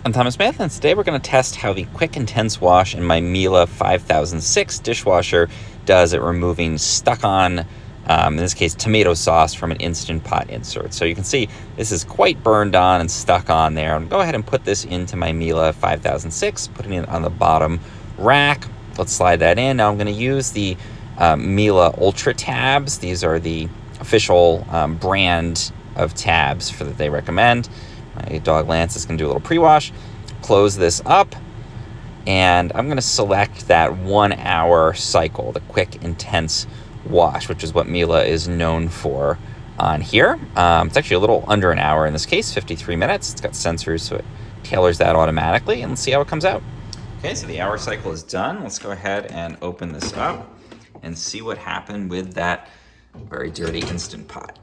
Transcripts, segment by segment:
I'm Thomas Smith, and today we're going to test how the Quick Intense Wash in my Miele 5006 dishwasher does at removing stuck-on, in this case, tomato sauce from an Instant Pot insert. So you can see this is quite burned on and stuck on there. I'll go ahead and put this into my Miele 5006, putting it on the bottom rack. Let's slide that in. Now I'm going to use the Miele Ultra tabs. These are the official brand of tabs that they recommend. My dog Lance is going to do a little pre-wash. Close this up, and I'm going to select that 1 hour cycle, the quick intense wash, which is what Miele is known for on here. It's actually a little under an hour in this case, 53 minutes. It's got sensors, so it tailors that automatically, and let's see how it comes out. Okay, so the hour cycle is done. Let's go ahead and open this up and see what happened with that very dirty Instant Pot.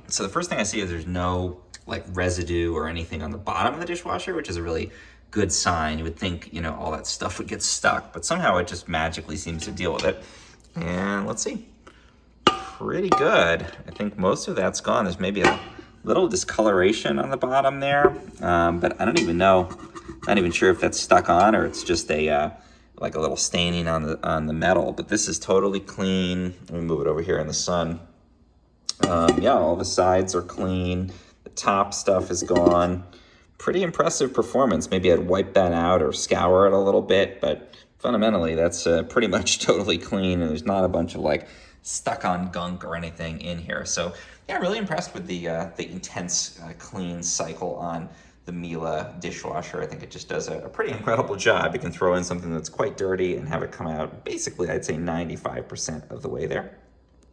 So the first thing I see is there's no residue or anything on the bottom of the dishwasher, which is a really good sign. You would think, all that stuff would get stuck, but somehow it just magically seems to deal with it. And let's see. Pretty good. I think most of that's gone. There's maybe a little discoloration on the bottom there, but I don't even know. Not even sure if that's stuck on or it's just a little staining on the metal. But this is totally clean. Let me move it over here in the sun. Yeah, all the sides are clean. The top stuff is gone. Pretty impressive performance. Maybe I'd wipe that out or scour it a little bit, but fundamentally that's pretty much totally clean, and there's not a bunch of stuck on gunk or anything in here. So yeah, really impressed with the intense clean cycle on the Miele dishwasher. I think it just does a pretty incredible job. You can throw in something that's quite dirty and have it come out basically, I'd say 95% of the way there.